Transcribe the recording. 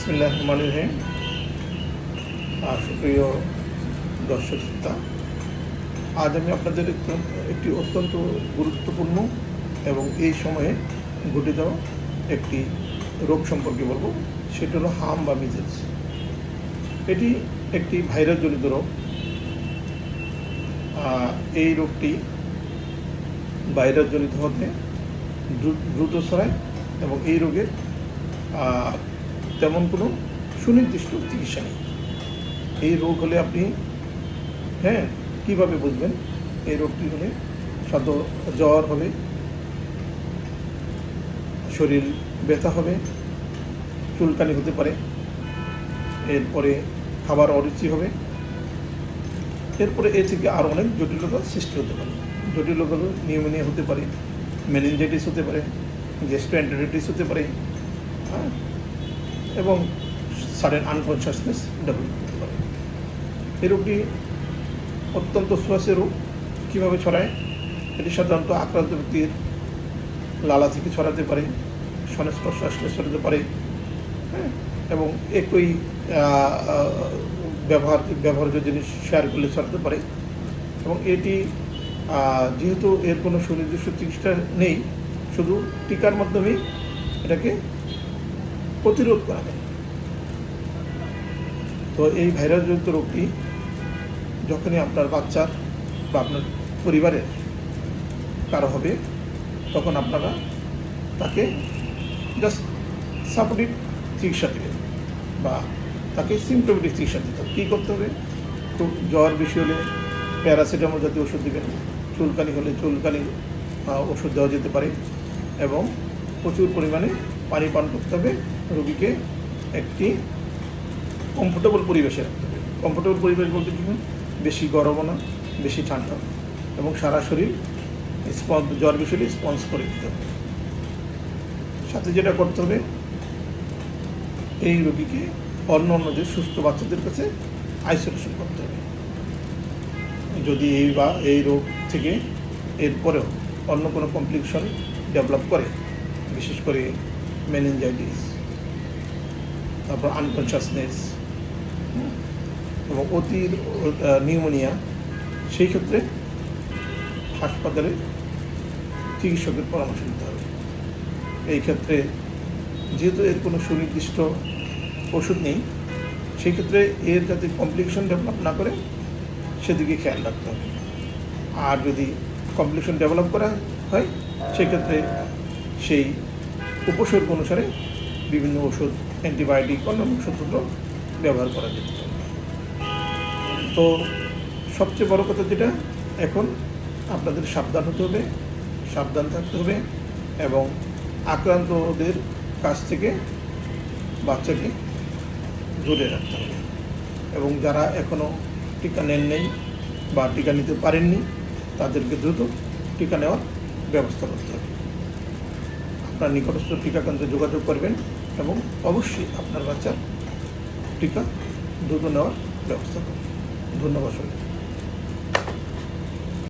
বিসমিল্লাহির রহমানির রহিম। সুপ্রিয় দর্শক শ্রোতা, আজ আমি আপনাদের একটি অত্যন্ত গুরুত্বপূর্ণ এবং এই সময়ে ঘটে যাওয়া একটি রোগ সম্পর্কে বলবো। সেটা হলো হাম বা মিজেলস। এটি একটি ভাইরাসজনিত রোগ। এই রোগটি ভাইরাসজনিত হতে দ্রুত ছড়ায় এবং এই রোগের তেমন কোনো সুনির্দিষ্ট চিকিৎসা নেই। এই রোগ হলে আপনি কীভাবে বুঝবেন? এই রোগটি হলে সাধারণত জ্বর হবে, শরীর ব্যথা হবে, চুলকানি হতে পারে, এরপরে খাবার অরুচি হবে, এরপরে এ থেকে আরও অনেক জটিলতা সৃষ্টি হতে পারে। জটিলতা নিউমোনিয়া হতে পারে, মেনিনজাইটিস হতে পারে, গ্যাস্ট্রোএন্টারাইটিস হতে পারে, এবং সাডেন আনকনশাসনেস ডেভেলপ করতে পারে। এই রোগটি অত্যন্ত ছোঁয়াচে রোগ। কীভাবে ছড়ায়? এটি সাধারণত আক্রান্ত ব্যক্তির লালা থেকে ছড়াতে পারে, সংস্পর্শ আসলে ছড়াতে পারে, এবং একই ব্যবহার্য জিনিস শেয়ার করলে ছড়াতে পারে। এবং এটি যেহেতু এর কোনো সুনির্দিষ্ট চিকিৎসা নেই, শুধু টিকার মাধ্যমেই এটাকে প্রতিরোধ করা যায়। তো এই ভাইরাসজনিত রোগটি যখনই আপনার বাচ্চার বা আপনার পরিবারের কারো হবে, তখন আপনারা তাকে জাস্ট সাপোর্টিভ চিকিৎসা দেবেন বা তাকে সিমটোমেটিক চিকিৎসা দিতে হবে। কী করতে হবে? খুব জ্বর বেশি হলে প্যারাসিটামল জাতীয় ওষুধ দেবেন। চুলকানি হলে চুলকানি ওষুধ দেওয়া যেতে পারে এবং প্রচুর পরিমাণে পানি পান করতে হবে। রোগীকে একটি কমফোর্টেবল পরিবেশে রাখতে হবে। কমফোর্টেবল পরিবেশ বলতে কি? বেশি গরমও না, বেশি ঠান্ডা না, এবং সারা শরীর জ্বর বেশি হলে স্পঞ্জ করে দিতে হবে। সাথে যেটা করতে হবে, এই রোগীকে অন্য যে সুস্থ বাচ্চাদের কাছে আইসোলেশন করতে হবে। যদি এই রোগ থেকে এরপরেও অন্য কোনো কমপ্লিকেশন ডেভেলপ করে, বিশেষ করে মেনিনজাইটিস, তারপর আনকনশাসনেস এবং অতির নিউমোনিয়া, সেই ক্ষেত্রে হাসপাতালে চিকিৎসকের পরামর্শ নিতে হবে। এই ক্ষেত্রে যেহেতু এর কোনো সুনির্দিষ্ট ওষুধ নেই, সেই ক্ষেত্রে এর যাতে কমপ্লিকেশন ডেভেলপ না করে সেদিকে খেয়াল রাখতে হবে। আর যদি কমপ্লিকেশন ডেভেলপ করা হয়, সেক্ষেত্রে সেই উপসর্গ অনুসারে বিভিন্ন ওষুধ, অ্যান্টিবায়োটিক, অন্যান্য ওষুধপত্র ব্যবহার করা যেতে পারে। তো সবচেয়ে বড় কথা যেটা, এখন আপনাদের সাবধান হতে হবে, সাবধান থাকতে হবে এবং আক্রান্তদের কাছ থেকে বাচ্চাকে দূরে রাখতে হবে। এবং যারা এখনও টিকা নেন নেই বা টিকা নিতে পারেননি, তাদেরকে দ্রুত টিকা নেওয়ার ব্যবস্থা করতে হবে। আপনার নিকটস্থ টিকা কেন্দ্রে যোগাযোগ করবেন এবং অবশ্যই আপনার বাচ্চার টিকা দ্রুত নেওয়ার ব্যবস্থা করবেন। ধন্যবাদ সবাই।